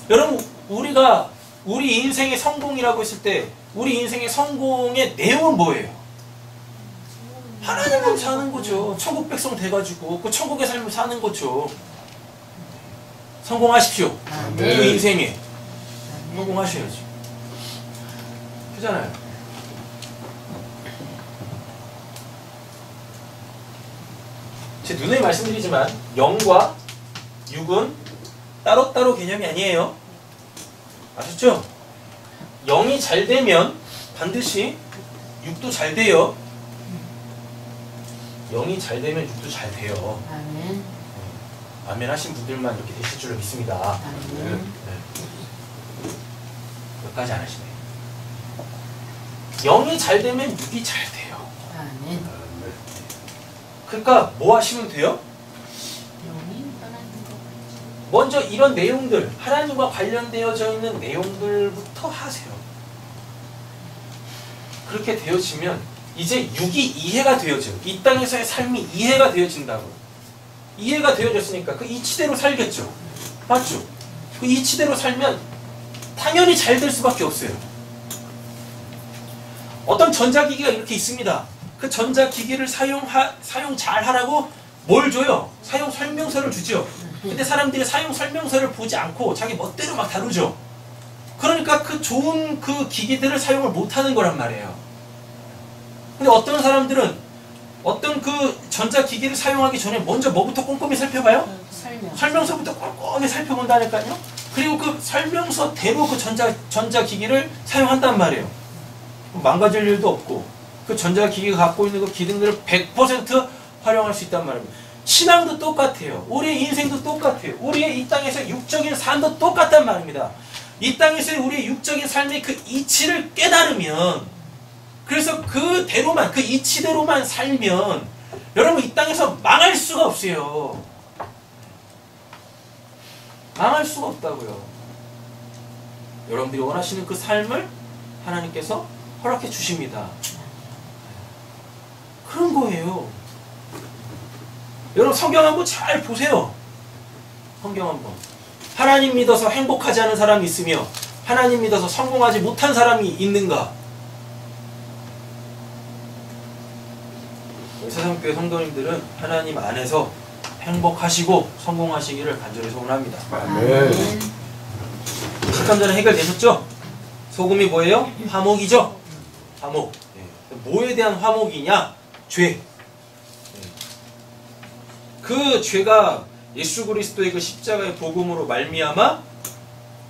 여러분, 우리가 우리 인생의 성공이라고 했을 때 우리 인생의 성공의 내용은 뭐예요? 하나님을 사는 거죠. 천국 백성 돼가지고 그 천국의 삶을 사는 거죠. 성공하십시오. 그 인생에 성공하셔야지. 그잖아요. 제 누누이 말씀드리지만 영과 육은 따로따로 개념이 아니에요. 아셨죠? 영이 잘 되면 반드시 육도 잘 돼요. 영이 잘 되면 육도 잘 돼요. 아멘. 아멘 하신 분들만 이렇게 되실 줄로 믿습니다. 아멘. 네. 여기까지 안 하시네요. 영이 잘 되면 육이 잘 돼요. 아멘. 그러니까 뭐 하시면 돼요? 영이 떠나는 것 먼저 이런 내용들, 하나님과 관련되어져 있는 내용들부터 하세요. 그렇게 되어지면 이제 육이 이해가 되어져요. 이 땅에서의 삶이 이해가 되어진다고요. 이해가 되어졌으니까 그 이치대로 살겠죠. 맞죠? 그 이치대로 살면 당연히 잘 될 수밖에 없어요. 어떤 전자기기가 이렇게 있습니다. 그 전자기기를 사용 잘 하라고 뭘 줘요? 사용 설명서를 주죠. 근데 사람들이 사용 설명서를 보지 않고 자기 멋대로 막 다루죠. 그러니까 그 좋은 그 기기들을 사용을 못하는 거란 말이에요. 근데 어떤 사람들은 어떤 그 전자기기를 사용하기 전에 먼저 뭐부터 꼼꼼히 살펴봐요? 설명서부터 꼼꼼히 살펴본다니까요. 그리고 그 설명서대로 그 전자기기를 사용한단 말이에요. 망가질 일도 없고 그 전자기기가 갖고 있는 그 기능들을 100% 활용할 수 있단 말입니다. 신앙도 똑같아요. 우리의 인생도 똑같아요. 우리의 이 땅에서 육적인 삶도 똑같단 말입니다. 이 땅에서의 우리의 육적인 삶의 그 이치를 깨달으면, 그래서 그대로만, 그 이치대로만 살면 여러분 이 땅에서 망할 수가 없어요. 망할 수가 없다고요. 여러분들이 원하시는 그 삶을 하나님께서 허락해 주십니다. 그런 거예요. 여러분 성경 한번 잘 보세요. 성경 한번. 하나님 믿어서 행복하지 않은 사람이 있으며 하나님 믿어서 성공하지 못한 사람이 있는가? 세상교회 성도님들은 하나님 안에서 행복하시고 성공하시기를 간절히 소원합니다. 아멘. 잠깐 해결되셨죠? 소금이 뭐예요? 화목이죠? 화목. 뭐에 대한 화목이냐? 죄. 그 죄가 예수 그리스도의 그 십자가의 복음으로 말미암아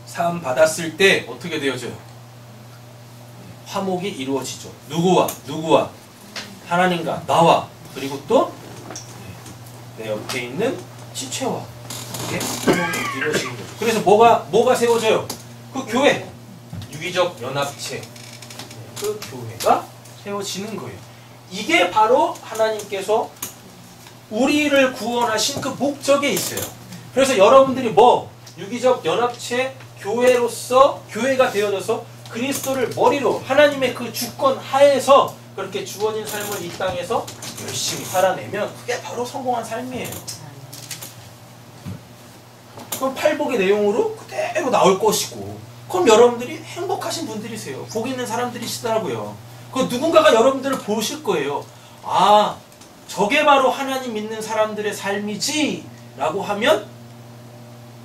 사함 받았을 때 어떻게 되어져요? 화목이 이루어지죠. 누구와? 하나님과 나와, 그리고 또 내 옆에 있는 지체와 이게 화목이 이루어지는 거죠. 그래서 뭐가 세워져요? 그 교회, 유기적 연합체, 그 교회가 세워지는 거예요. 이게 바로 하나님께서 우리를 구원하신 그 목적에 있어요. 그래서 여러분들이 유기적 연합체 교회로서 교회가 되어져서 그리스도를 머리로 하나님의 그 주권 하에서 그렇게 주어진 삶을 이 땅에서 열심히 살아내면 그게 바로 성공한 삶이에요. 그럼 팔복의 내용으로 그대로 나올 것이고, 그럼 여러분들이 행복하신 분들이세요. 복 있는 사람들이시더라고요. 그 누군가가 여러분들을 보실 거예요. 아, 저게 바로 하나님 믿는 사람들의 삶이지 라고 하면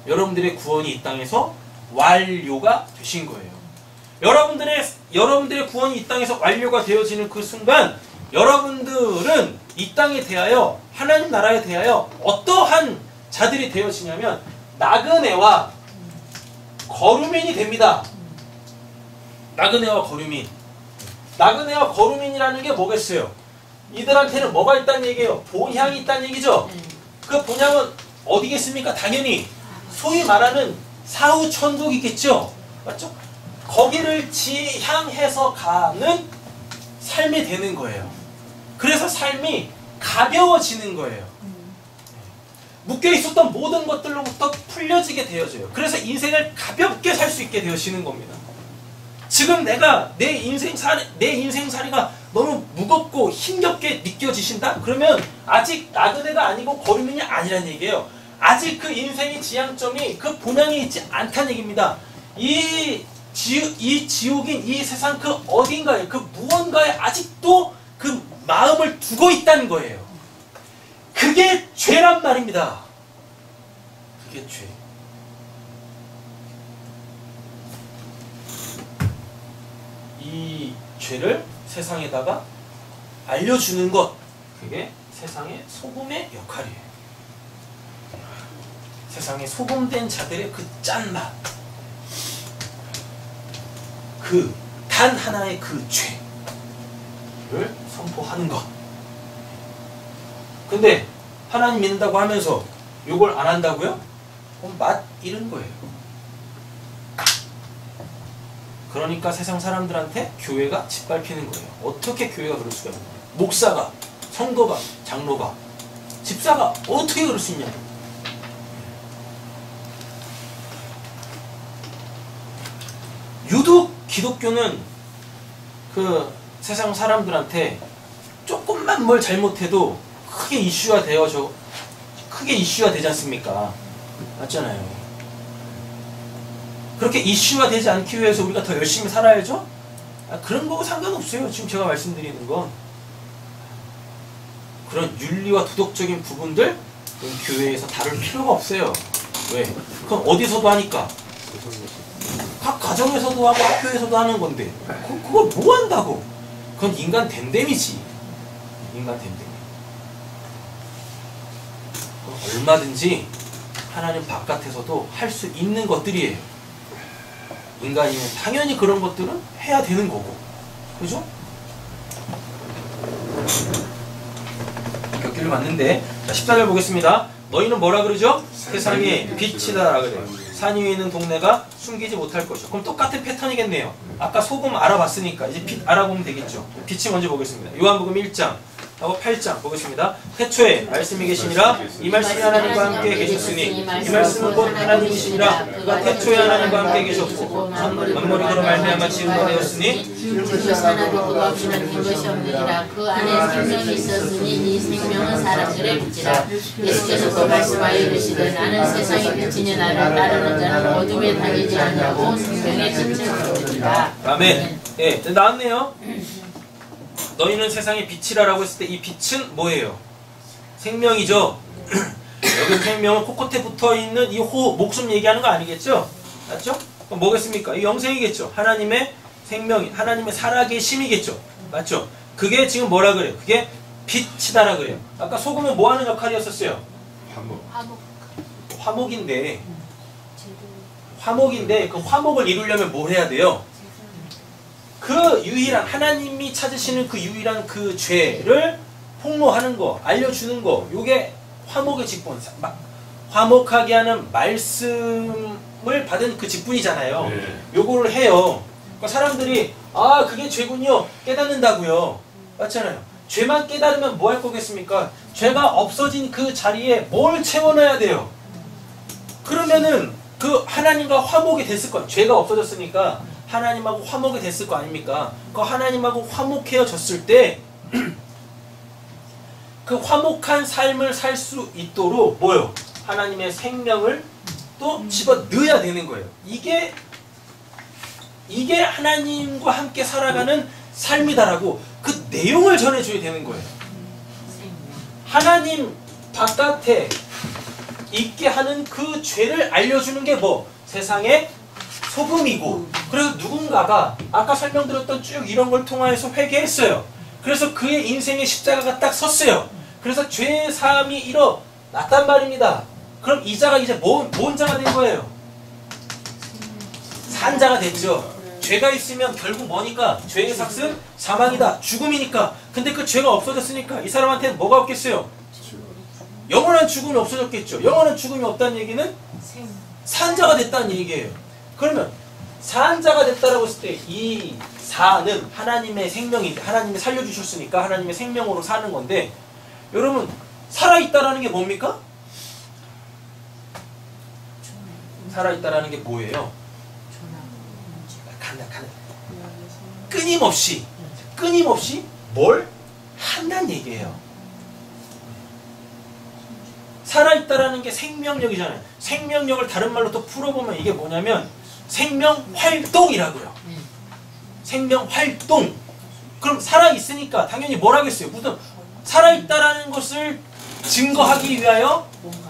여러분들의 구원이 이 땅에서 완료가 되신 거예요. 여러분들의 구원이 이 땅에서 완료가 되어지는 그 순간 여러분들은 이 땅에 대하여, 하나님 나라에 대하여 어떠한 자들이 되어지냐면 나그네와 거루민이 됩니다. 나그네와 거루민. 나그네와 거루민이라는 게 뭐겠어요? 이들한테는 뭐가 있다는 얘기예요? 본향이 있다는 얘기죠? 그 본향은 어디겠습니까? 당연히 소위 말하는 사후천국이겠죠? 맞죠? 거기를 지향해서 가는 삶이 되는 거예요. 그래서 삶이 가벼워지는 거예요. 묶여있었던 모든 것들로부터 풀려지게 되어져요. 그래서 인생을 가볍게 살 수 있게 되어지는 겁니다. 지금 내 인생살이가 너무 무겁고 힘겹게 느껴지신다? 그러면 아직 나그네가 아니고 거루민이 아니란 얘기예요. 아직 그 인생의 지향점이 그 본향에 있지 않다는 얘기입니다. 이 이 지옥인 이 세상 그 어딘가에 그 무언가에 아직도 그 마음을 두고 있다는 거예요. 그게 죄란 말입니다. 그게 죄. 이 죄를 세상에다가 알려주는 것, 그게 세상의 소금의 역할이에요. 세상에 소금된 자들의 그 짠맛, 그 단 하나의 그 죄를 선포하는 것. 근데 하나님 믿는다고 하면서 요걸 안 한다고요? 그럼 맛 잃은 거예요. 그러니까 세상 사람들한테 교회가 짓밟히는 거예요. 어떻게 교회가 그럴 수가 있냐? 목사가, 성도가, 장로가, 집사가 어떻게 그럴 수 있냐? 유독 기독교는 그 세상 사람들한테 조금만 뭘 잘못해도 크게 이슈가 되지 않습니까? 맞잖아요. 그렇게 이슈가 되지 않기 위해서 우리가 더 열심히 살아야죠? 그런 거고 상관없어요. 지금 제가 말씀드리는 건 그런 윤리와 도덕적인 부분들 교회에서 다룰 필요가 없어요. 왜? 그럼 어디서도 하니까. 각 가정에서도 하고 학교에서도 하는 건데 그걸 뭐 한다고? 그건 인간 댐댐이지. 인간 댐댐. 얼마든지 하나님 바깥에서도 할 수 있는 것들이에요. 인간이면 당연히 그런 것들은 해야 되는 거고. 그죠? 격기를 맞는데, 자, 14절 보겠습니다. 너희는 뭐라 그러죠? 세상의 빛이다 그래요. 산 위에 있는 동네가 숨기지 못할 것이요. 그럼 똑같은 패턴이겠네요. 아까 소금 알아봤으니까 이제 빛 알아보면 되겠죠. 빛이 먼저 보겠습니다. 요한복음 1장 하고 8장 보겠습니다. 태초에 말씀이 계시니라 이 말씀이 하나님과 함께 계셨으니 이 말씀은 곧 하나님이시니라 그가 태초에 하나님과 함께 계셨고 만물이 그로 말미암아 지은 바 되었으니 지은 것이 하나도 그가 없이는 된 것이 없느니라. 그 안에 생명이 있었으니 이 생명은 사람들의 빛이라. 예수께서 또 말씀하여 이르시되 나는 세상의 빛이니 나를 따르는 자는 어둠에 다니지 않냐고 생명의 빛을 얻으리라. 아멘. 예, 나왔네요. 너희는 세상의 빛이라라고 했을 때 이 빛은 뭐예요? 생명이죠. 여기 생명은 코끝에 붙어있는 이 목숨 얘기하는 거 아니겠죠? 맞죠? 그럼 뭐겠습니까? 이 영생이겠죠. 하나님의 생명이, 하나님의 살아계심이겠죠. 맞죠? 그게 지금 뭐라 그래요? 그게 빛이다라 그래요. 아까 소금은 뭐 하는 역할이었었어요? 화목인데 그 화목을 이루려면 뭘 해야 돼요? 그 유일한 하나님이 찾으시는 그 유일한 그 죄를 폭로하는 거, 알려주는 거, 요게 화목의 직분, 화목하게 하는 말씀을 받은 그 직분이잖아요. 요거를 해요. 그러니까 사람들이 아 그게 죄군요 깨닫는다고요. 맞잖아요. 죄만 깨달으면 뭐 할 거겠습니까? 죄가 없어진 그 자리에 뭘 채워넣어야 돼요? 그러면은 그 하나님과 화목이 됐을 거예요. 죄가 없어졌으니까 하나님하고 화목이 됐을 거 아닙니까? 그 하나님하고 화목해졌을 때 그 화목한 삶을 살 수 있도록 뭐요? 하나님의 생명을 또 집어 넣어야 되는 거예요. 이게 하나님과 함께 살아가는 삶이다라고 그 내용을 전해줘야 되는 거예요. 하나님 바깥에 있게 하는 그 죄를 알려주는 게 뭐? 세상의 소금이고, 그래서 누군가가 아까 설명드렸던 쭉 이런 걸 통하여서 회개했어요. 그래서 그의 인생의 십자가가 딱 섰어요. 그래서 죄의 사함이 일어났단 말입니다. 그럼 이 자가 이제 뭔 자가 된 거예요? 산자가 됐죠. 죄가 있으면 결국 뭐니까? 죄의 삭은 사망이다. 죽음이니까. 근데 그 죄가 없어졌으니까 이 사람한테는 뭐가 없겠어요? 영원한 죽음이 없어졌겠죠. 영원한 죽음이 없다는 얘기는 산자가 됐다는 얘기예요. 그러면 산자가 됐다라고 했을 때 이 사는 하나님의 생명인데 하나님이 살려주셨으니까 하나님의 생명으로 사는 건데 여러분 살아있다라는 게 뭡니까? 살아있다라는 게 뭐예요? 끊임없이 뭘 한다는 얘기예요. 살아있다라는 게 생명력이잖아요. 생명력을 다른 말로 또 풀어보면 이게 뭐냐면 생명활동이라고요. 생명활동. 그럼 살아있으니까 당연히 뭘 하겠어요? 무슨 살아있다라는 것을 증거하기 위하여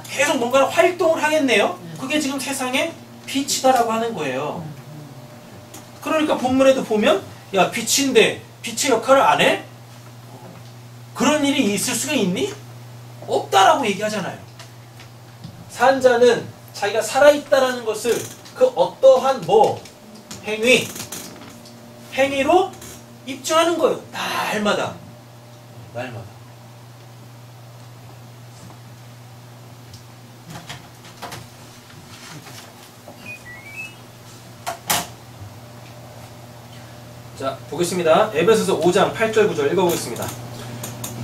계속 뭔가 활동을 하겠네요. 그게 지금 세상의 빛이다라고 하는 거예요. 그러니까 본문에도 보면 야 빛인데 빛의 역할을 안 해? 그런 일이 있을 수가 있니? 없다라고 얘기하잖아요. 산 자는 자기가 살아있다라는 것을 그 어떠한 행위로 입증하는 거예요. 날마다. 자, 보겠습니다. 에베소서 5장 8절 9절 읽어보겠습니다.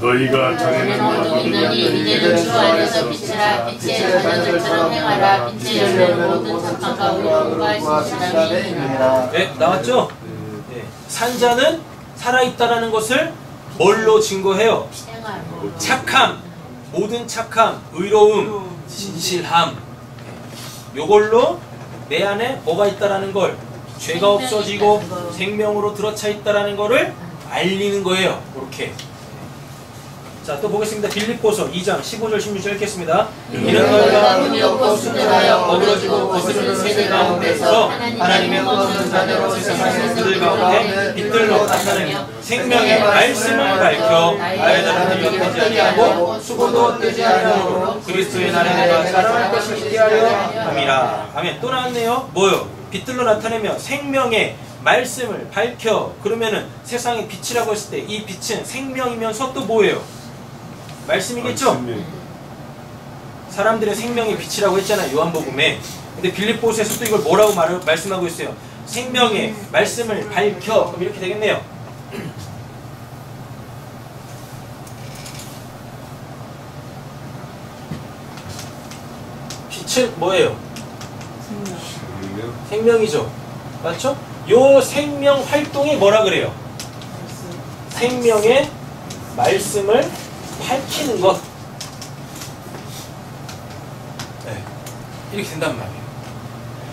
너희가 전에는 전에는 어둠이더니 이제는 주 안에서 빛이라. 빛의 자녀들처럼 행하라. 빛의 열매는 모든 착함과 의로움과 신실함이 네, 나왔죠? 네. 산자는 살아있다라는 것을 뭘로 증거해요? 착함, 모든 착함, 의로움, 진실함. 요걸로 내 안에 뭐가 있다라는 걸, 죄가 없어지고 생명으로 들어차 있다라는 거를 알리는 거예요. 이렇게. 자, 또 보겠습니다. 빌립보서 2장 15절 16절 읽겠습니다. 이는 너희가 눈이 없고 순전하여 어그러지고 거스르는 세대 가운데서 하나님의 거룩한 자녀로 세상의 그들 가운데 빛들로 나타내며 생명의 말씀을 밝혀 나의 자녀들이 헛되지 아니하고 수고도 헛되지 아니하므로 그리스도의 날에 내가 자랑할 것을 있게 하려 함이라. 아멘. 또 나왔네요. 뭐요? 빛들로 나타내며 생명의 말씀을 밝혀. 그러면은 세상의 빛이라고 했을 때 이 빛은 생명이면서 또 뭐예요? 말씀이겠죠? 사람들의 생명의 빛이라고 했잖아요. 요한복음에. 근데 빌립보서에서도 이걸 뭐라고 말씀하고 있어요? 생명의 말씀을 밝혀. 그럼 이렇게 되겠네요. 빛은 뭐예요? 생명이죠. 맞죠? 요 생명 활동이 뭐라 그래요? 생명의 말씀을 밝히는 것. 네. 이렇게 된단 말이에요.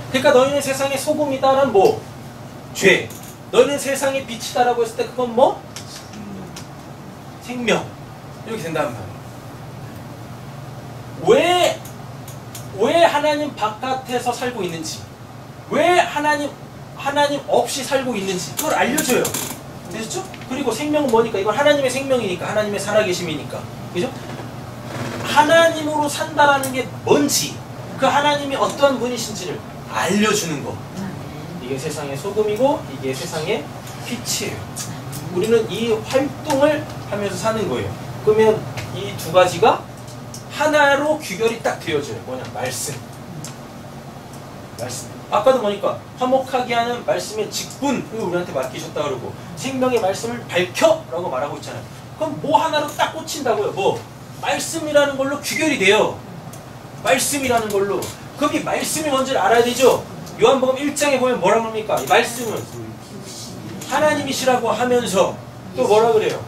그러니까 너희는 세상의 소금이다는 뭐? 죄. 너희는 세상의 빛이다라고 했을 때 그건 뭐? 생명. 이렇게 된단 말이에요. 왜 하나님 바깥에서 살고 있는지, 왜 하나님 없이 살고 있는지 그걸 알려줘요. 되셨죠? 그리고 생명은 뭐니까? 이건 하나님의 생명이니까, 하나님의 살아계심이니까. 그죠? 하나님으로 산다라는 게 뭔지, 그 하나님이 어떠한 분이신지를 알려주는 거. 이게 세상의 소금이고 이게 세상의 빛이에요. 우리는 이 활동을 하면서 사는 거예요. 그러면 이 두 가지가 하나로 귀결이 딱 되어져요. 뭐냐? 말씀. 아까도 보니까 화목하게 하는 말씀의 직분을 우리한테 맡기셨다 그러고 생명의 말씀을 밝혀! 라고 말하고 있잖아요. 그럼 뭐 하나로 딱 꽂힌다고요? 뭐? 말씀이라는 걸로 귀결이 돼요. 말씀이라는 걸로. 그럼 이 말씀이 뭔지를 알아야 되죠? 요한복음 1장에 보면 뭐라고 합니까? 이 말씀은 하나님이시라고 하면서 또 뭐라 그래요?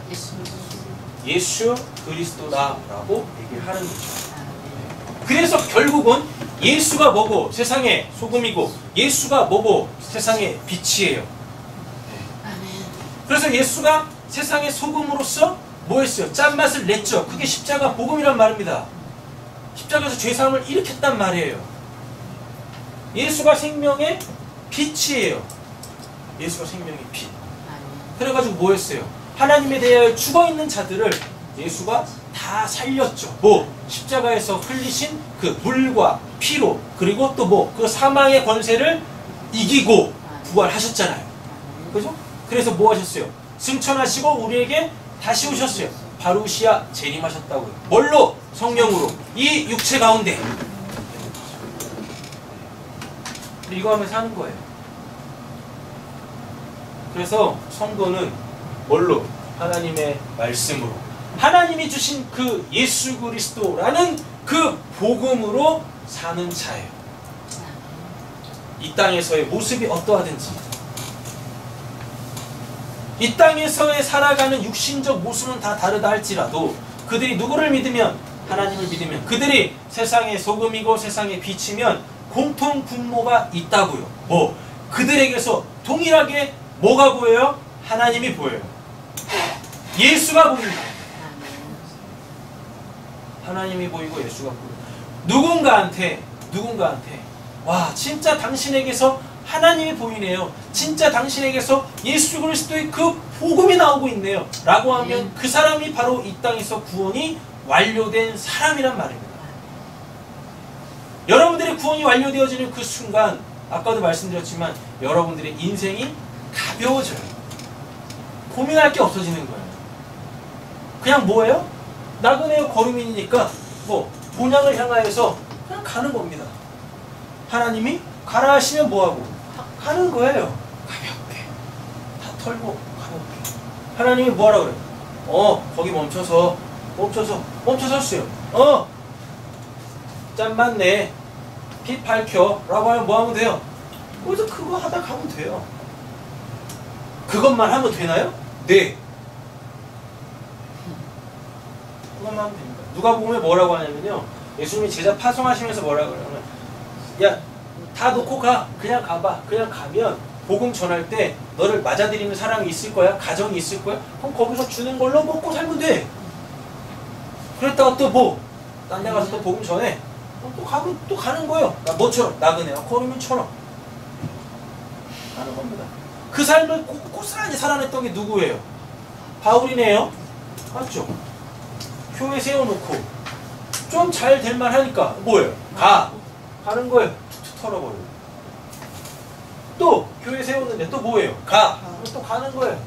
예수 그리스도다라고 얘기를 하는 거죠. 그래서 결국은 예수가 뭐고 세상의 소금이고 예수가 뭐고 세상의 빛이에요. 그래서 예수가 세상의 소금으로서 뭐 했어요? 짠맛을 냈죠. 그게 십자가 복음이란 말입니다. 십자가에서 죄사함을 일으켰단 말이에요. 예수가 생명의 빛이에요. 예수가 생명의 빛. 그래가지고 뭐 했어요? 하나님에 대하여 죽어있는 자들을 예수가 다 살렸죠. 뭐? 십자가에서 흘리신 그 물과 피로, 그리고 또 뭐? 그 사망의 권세를 이기고 부활하셨잖아요. 그죠? 그래서 뭐 하셨어요? 승천하시고 우리에게 다시 오셨어요. 바루시아 재림하셨다고요. 뭘로? 성령으로. 이 육체 가운데. 이거 하면서 하는 거예요. 그래서 성도는 뭘로? 하나님의 말씀으로. 하나님이 주신 그 예수 그리스도라는 그 복음으로 사는 자예요. 이 땅에서의 모습이 어떠하든지, 이 땅에서의 살아가는 육신적 모습은 다 다르다 할지라도 그들이 누구를 믿으면, 하나님을 믿으면, 그들이 세상의 소금이고 세상의 빛이면 공통 분모가 있다고요. 뭐 그들에게서 동일하게 뭐가 보여요? 하나님이 보여요. 예수가 보입니다. 하나님이 보이고 예수가 보여요. 누군가한테 와 진짜 당신에게서 하나님이 보이네요. 진짜 당신에게서 예수 그리스도의 그 복음이 나오고 있네요. 라고 하면 그 사람이 바로 이 땅에서 구원이 완료된 사람이란 말입니다. 여러분들의 구원이 완료되어지는 그 순간 아까도 말씀드렸지만 여러분들의 인생이 가벼워져요. 고민할 게 없어지는 거예요. 그냥 뭐예요? 나그네요 거루민이니까 뭐 본향을 향하여서 그냥 가는 겁니다. 하나님이 가라 하시면 뭐하고? 가는 거예요. 가볍게 다 털고 가볍게. 하나님이 뭐하라 그래? 거기 멈춰섰어요. 짠 맞네. 빛 밝혀 라고 하면 뭐 하면 돼요? 거기서 그거 하다 가면 돼요. 그것만 하면 되나요? 네. 그것만 하면 됩니다. 누가복음에 뭐라고 하냐면요. 예수님이 제자 파송하시면서 뭐라고 그러냐면 야, 다 놓고 가. 그냥 가봐. 그냥 가면 복음 전할 때 너를 맞아들이는 사람이 있을 거야. 가정이 있을 거야. 그럼 거기서 주는 걸로 먹고 살면 돼. 그랬다가 또 뭐? 딴 데 가서 또 복음 전해. 또 가면 또 가는 거예요. 뭐처럼? 나그네와 거루민처럼 가는 겁니다. 그 삶을 고스란히 살아냈던 게 누구예요? 바울이네요. 맞죠? 교회 세워놓고 좀 잘 될만 하니까 뭐예요? 가는 거예요. 툭툭 털어버려요. 또 교회 세웠는데 또 뭐예요? 또 가는 거예요.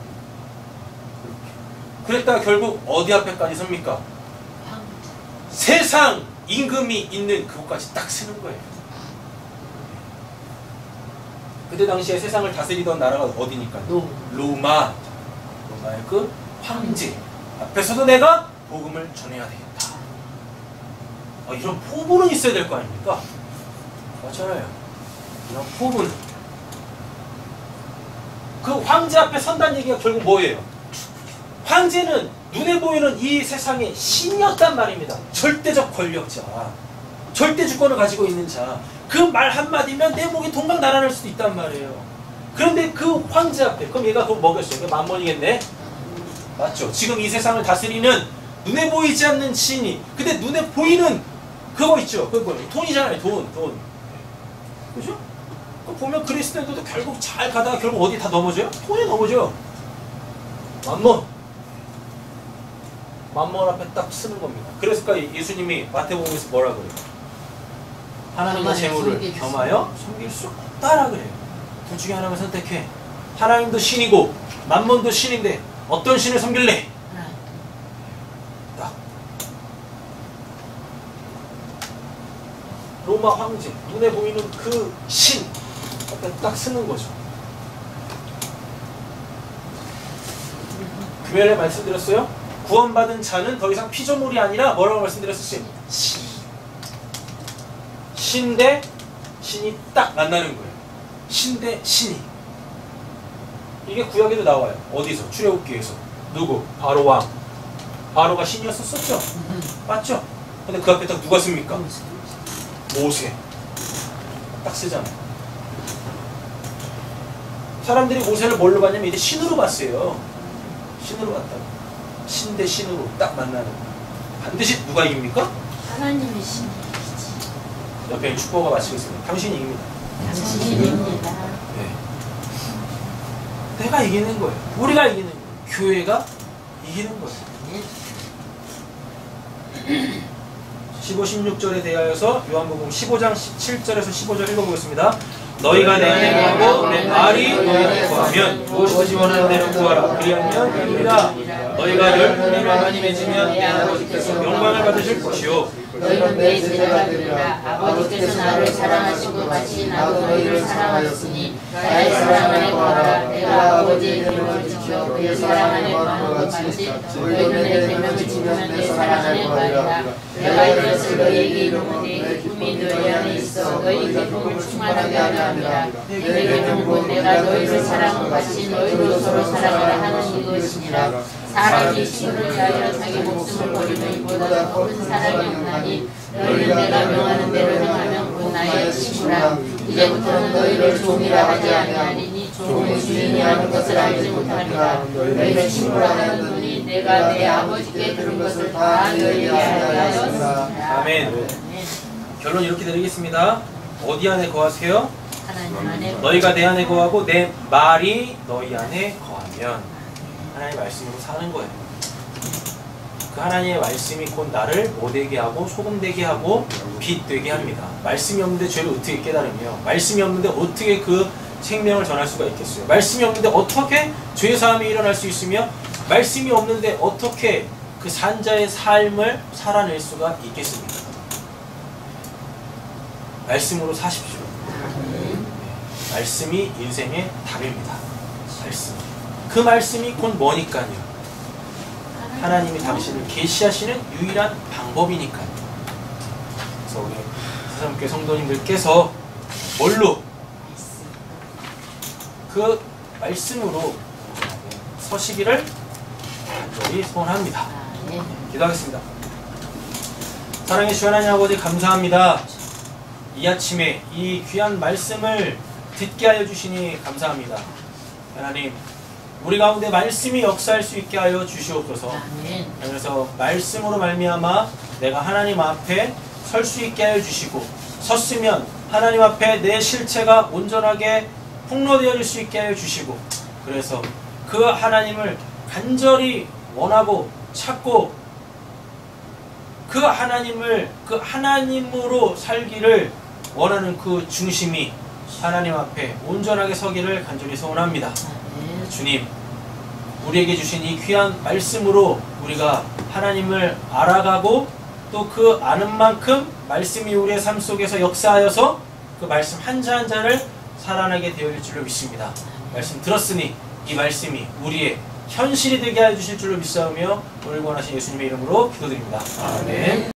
그랬다가 결국 어디 앞에까지 섭니까? 세상 임금이 있는 그곳까지 딱 쓰는 거예요. 그때 당시에 세상을 다스리던 나라가 어디니까? 로마의 그 황제 앞에서도 내가 복음을 전해야 되겠다. 이런 포부는 있어야 될 거 아닙니까? 맞잖아요. 이런 포부는. 그 황제 앞에 선다는 얘기가 결국 뭐예요? 황제는 눈에 보이는 이 세상의 신이었단 말입니다. 절대적 권력자. 절대 주권을 가지고 있는 자. 그 말 한마디면 내 목이 동강 날아날 수도 있단 말이에요. 그런데 그 황제 앞에 그럼 얘가 돈 먹였어요. 이게 만몬이겠네? 맞죠? 지금 이 세상을 다스리는 눈에 보이지 않는 신이 근데 눈에 보이는 그거 있죠? 그거 뭐예요? 돈이잖아요. 돈. 그죠? 보면 그리스도인들도 결국 잘 가다가 결국 어디 다 넘어져요? 돈에 넘어져요. 만몬 앞에 딱 쓰는 겁니다. 그래서 예수님이 마태복음에서 뭐라 그래요? 하나님의 재물을 겸하여 섬길 수 없다라 그래요. 둘 중에 하나만 선택해. 하나님도 신이고 만몬도 신인데 어떤 신을 섬길래? 딱 로마 황제 눈에 보이는 그 신 앞에 딱 쓰는 거죠. 금요일에 말씀드렸어요. 구원받은 자는 더 이상 피조물이 아니라 뭐라고 말씀드렸었어요? 신 대 신이 딱 만나는 거예요. 신 대 신이. 이게 구약에도 나와요. 어디서? 출애굽기에서. 누구? 바로 왕. 바로가 신이었었죠? 맞죠? 근데 그 앞에 딱 누가 씁니까? 모세. 딱 쓰잖아요. 사람들이 모세를 뭘로 봤냐면 이제 신으로 봤어요. 신으로 봤다고. 신 대 신으로 딱 만나는 거예요. 반드시 누가 이깁니까? 하나님의 신이지. 옆에 축복가 마치고 있습니다. 당신이 이깁니다. 당신이 이깁니다. 네. 내가 이기는 거예요. 우리가 이기는 거예요. 교회가 이기는 거예요. 15, 16절에 대하여서 요한복음 15장 17절에서 15절 읽어보겠습니다. 너희가 내게 구하고 내 말이 너희를 구하면 무엇이든지 원하는 대로 구하라. 그리하면 이루리라. 너희가 열분이 많이 맺으면 내 아버지께서 영광을 받으실 것이요 너희는 내 제자가 되리라. 아버지께서 나를 사랑하시고 같이 나도 너희를 사랑하였으니 나의 사랑 안에 거하라. 내가 아버지의 계명을 지켜 그의 사랑 안에 거하는 것 같이 너희는 내 계명을 지키면 내 사랑 안에 거하리라. 내가 이것을 너희에게 이루노니 내 기쁨이 너희 안에 있어 너희 기쁨을 충만하게 하려 함이라. 내 계명은 내가 너희를 사랑한 같이 너희도 서로 사랑하라 하는 이것이니라. 사람 사랑이 친구를 위하여 자기 목숨을 버리는 이보다 큰 사랑이 없나니 너희는 내가 명하는 대로 행하면 곧 나의 친구라. 이제부터는 너희를 종이라 하지 아니하리니 종은 주인이 하는 것을 알지 못하리라. 너희를 친구라 하였노니 내가 내 아버지께 들은 것을 다 너희에게 알려하였습니다. 아멘. 결론 이렇게 드리겠습니다. 어디 안에 거하세요? 하나님 안에 너희가 내 안에 거하고 내 말이 너희 안에 거하면 하나님의 말씀으로 사는 거예요. 그 하나님의 말씀이 곧 나를 못되게 하고 소금되게 하고 빛되게 합니다. 말씀이 없는데 죄를 어떻게 깨달으며, 말씀이 없는데 어떻게 그 생명을 전할 수가 있겠어요? 말씀이 없는데 어떻게 죄사함이 일어날 수 있으며, 말씀이 없는데 어떻게 그 산자의 삶을 살아낼 수가 있겠습니까? 말씀으로 사십시오. 말씀이 인생의 답입니다. 말씀. 그 말씀이 곧 뭐니까요? 하나님이 당신을 계시하시는 유일한 방법이니까요. 그래서 우리 새삼교회 성도님들께서 뭘로? 그 말씀으로 서시기를 간절히 소원합니다. 기도하겠습니다. 사랑의 주 하나님 아버지, 감사합니다. 이 아침에 이 귀한 말씀을 듣게 하여 주시니 감사합니다. 하나님, 우리 가운데 말씀이 역사할 수 있게 하여 주시옵소서. 그래서 말씀으로 말미암아 내가 하나님 앞에 설 수 있게 하여 주시고, 섰으면 하나님 앞에 내 실체가 온전하게 폭로되어질 수 있게 하여 주시고, 그래서 그 하나님을 간절히 원하고 찾고 그 하나님을 그 하나님으로 살기를 원하는 그 중심이 하나님 앞에 온전하게 서기를 간절히 소원합니다. 주님, 우리에게 주신 이 귀한 말씀으로 우리가 하나님을 알아가고 또 그 아는 만큼 말씀이 우리의 삶 속에서 역사하여서 그 말씀 한자 한자를 살아나게 되어질 줄로 믿습니다. 말씀 들었으니 이 말씀이 우리의 현실이 되게 하여 주실 줄로 믿사오며 오늘 권하신 예수님의 이름으로 기도드립니다. 아멘.